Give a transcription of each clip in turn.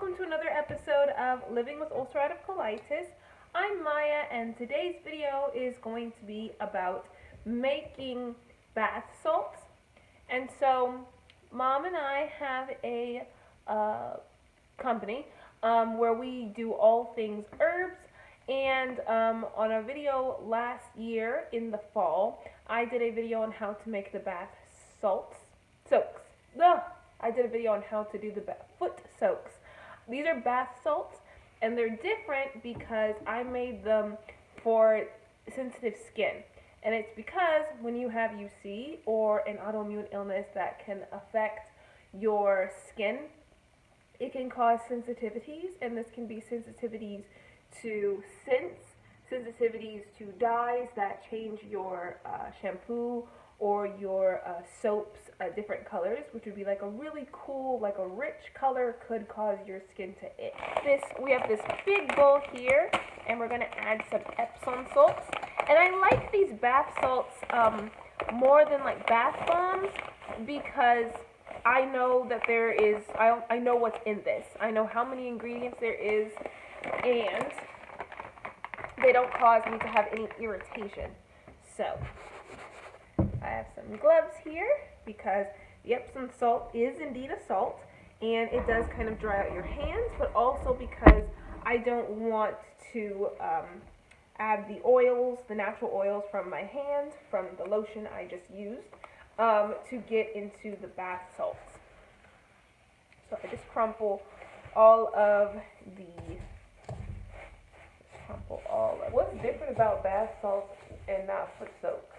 welcome to another episode of Living with Ulcerative Colitis. I'm Maya, and today's video is going to be about making bath salts. And so, Mom and I have a company where we do all things herbs. And on a video last year in the fall, I did a video on how to make the bath soaks. I did a video on how to do the foot soaks. These are bath salts, and they're different because I made them for sensitive skin. And it's because when you have UC or an autoimmune illness that can affect your skin, it can cause sensitivities, and this can be sensitivities to scents, sensitivities to dyes that change your shampoo or your soaps different colors, which would be like a really cool, like a rich color could cause your skin to itch. We have this big bowl here, and we're gonna add some Epsom salts. And I like these bath salts more than like bath bombs because I know that there is, I know what's in this. I know how many ingredients there is, and they don't cause me to have any irritation. So, I have some gloves here because the Epsom salt is indeed a salt, and it does kind of dry out your hands, but also because I don't want to add the oils, the natural oils from my hands, from the lotion I just used, to get into the bath salts. So I just crumple all of the, What's different about bath salts and not foot soaks?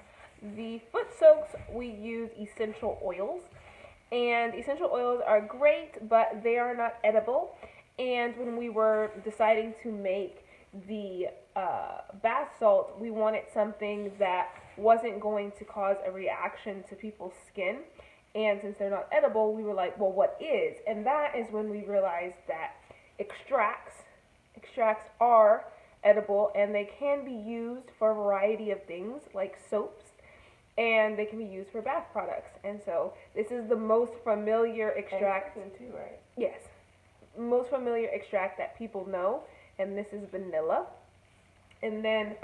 The foot soaks, we use essential oils, and essential oils are great, but they are not edible. And when we were deciding to make the bath salt, we wanted something that wasn't going to cause a reaction to people's skin. And since they're not edible, we were like, well, what is? And that is when we realized that extracts are edible, and they can be used for a variety of things like soaps, and they can be used for bath products. And so this is the most familiar extract too, right? Yes, most familiar extract that people know, and this is vanilla. And then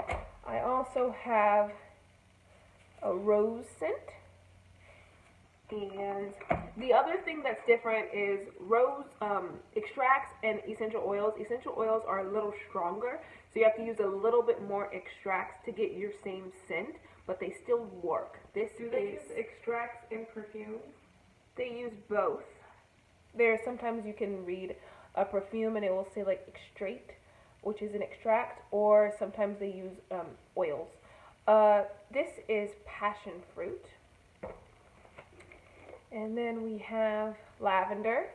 I also have a rose scent. And the other thing that's different is rose extracts and essential oils. Essential oils are a little stronger, so you have to use a little bit more extracts to get your same scent, but they still work. Do they use extracts in perfumes? They use both. Sometimes you can read a perfume and it will say like extract, which is an extract, or sometimes they use oils. This is passion fruit. And then we have lavender,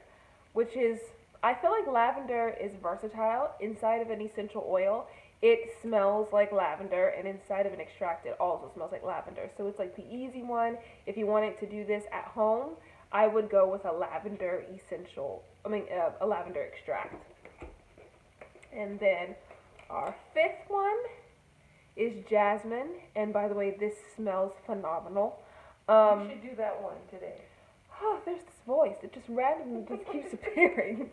which is, I feel like lavender is versatile. Inside of an essential oil, it smells like lavender, and inside of an extract, it also smells like lavender. So it's like the easy one. If you wanted to do this at home, I would go with a lavender a lavender extract. And then our fifth one is jasmine, and by the way, this smells phenomenal. You should do that one today. Oh, there's this voice. It just randomly just keeps appearing.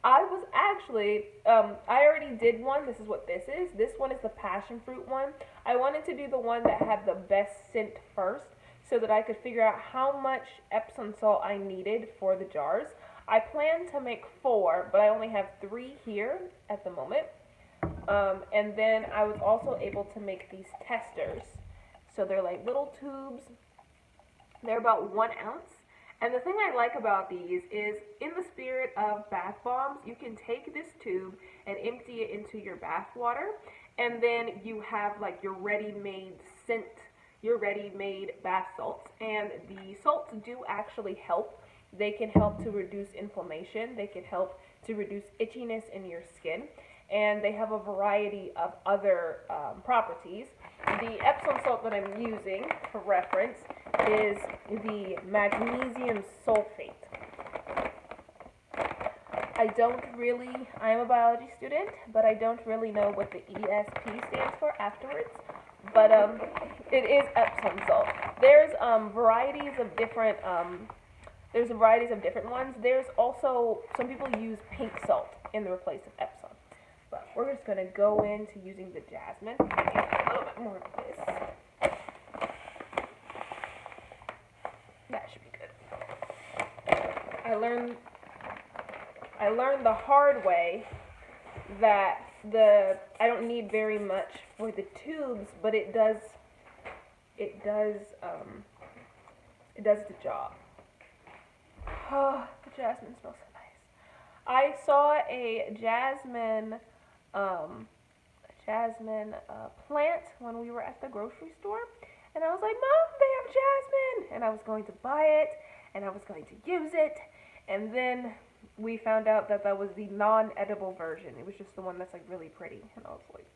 I was actually, I already did one. This is what this is. This one is the passion fruit one. I wanted to do the one that had the best scent first so that I could figure out how much Epsom salt I needed for the jars. I planned to make 4, but I only have 3 here at the moment. And then I was also able to make these testers. So they're like little tubes. They're about 1 ounce. And the thing I like about these is, in the spirit of bath bombs, you can take this tube and empty it into your bath water, and then you have like your ready-made scent, your ready-made bath salts. And the salts do actually help. They can help to reduce inflammation. They can help to reduce itchiness in your skin. And they have a variety of other properties. The Epsom salt that I'm using for reference is the magnesium sulfate. I am a biology student, but I don't really know what the ESP stands for afterwards. But it is Epsom salt. There's varieties of different There's varieties of different ones. There's also, some people use pink salt in the replace of Epsom. But we're just going to go into using the jasmine. A little bit more of this. That should be good. I learned the hard way that I don't need very much for the tubes, but it does the job. Oh, the jasmine smells so nice. I saw a jasmine plant when we were at the grocery store, and I was like, Mom, they have jasmine, and I was going to buy it, and I was going to use it, and then we found out that that was the non-edible version. It was just the one that's like really pretty, and I was like,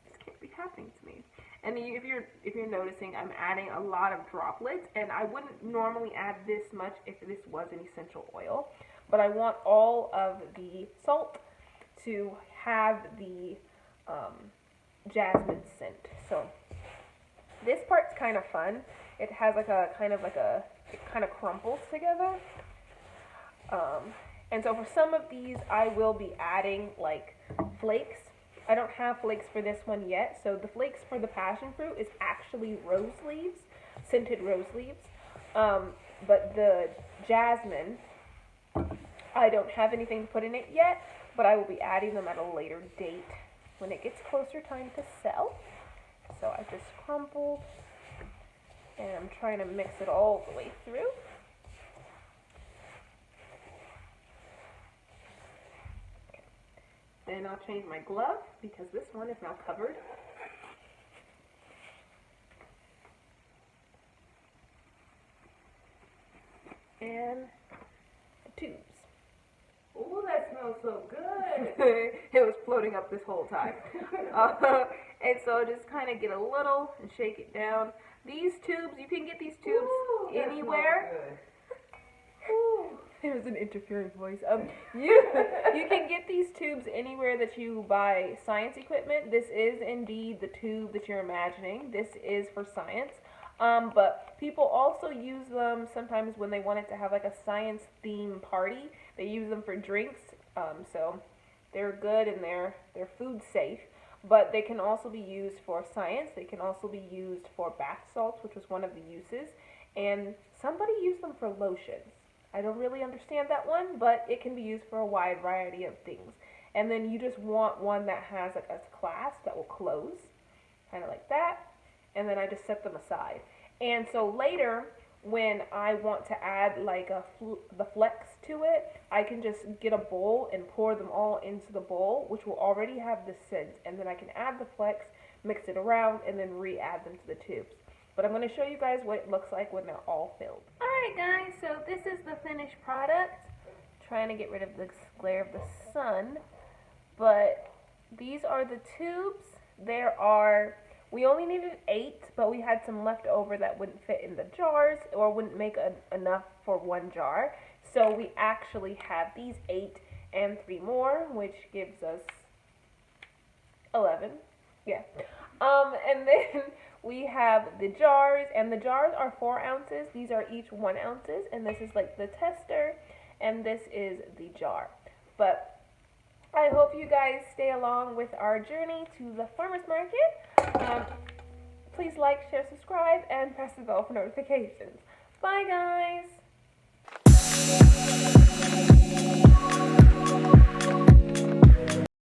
this can't be happening to me. And if you're noticing, I'm adding a lot of droplets, and I wouldn't normally add this much if this was an essential oil, but I want all of the salt to have the jasmine scent. So this part's kind of fun. It has like a it kind of crumples together. And so for some of these, I will be adding like flakes. I don't have flakes for this one yet, so the flakes for the passion fruit is actually rose leaves, scented rose leaves. But the jasmine, I don't have anything to put in it yet, but I will be adding them at a later date when it gets closer time to sell. So I just crumpled, and I'm trying to mix it all the way through. Then I'll change my glove because this one is now covered. And the tubes. Ooh, that smells so good. It was floating up this whole time. And so just kind of get a little and shake it down. These tubes, you can get these tubes anywhere. There's an interfering voice. You can get these tubes anywhere that you buy science equipment. This is indeed the tube that you're imagining. This is for science. But people also use them sometimes when they want it to have like a science theme party. They use them for drinks. So they're good and they're food safe. But they can also be used for science. They can also be used for bath salts, which was one of the uses. And somebody used them for lotions. I don't really understand that one, but it can be used for a wide variety of things. And then you just want one that has like a clasp that will close, kind of like that. And then I just set them aside. And so later, when I want to add like the flecks to it, I can just get a bowl and pour them all into the bowl, which will already have the scent. And then I can add the flecks, mix it around, and then re-add them to the tubes. But I'm going to show you guys what it looks like when they're all filled. Alright guys, so this is the finished product. Trying to get rid of the glare of the sun. But these are the tubes. We only needed 8, but we had some left over that wouldn't fit in the jars or wouldn't make enough for one jar. So we actually have these 8 and 3 more, which gives us 11. Yeah. And then we have the jars, and the jars are 4 ounces. These are each 1 ounces, and this is like the tester, and this is the jar. But I hope you guys stay along with our journey to the farmer's market. Please like, share, subscribe, and press the bell for notifications. Bye, guys!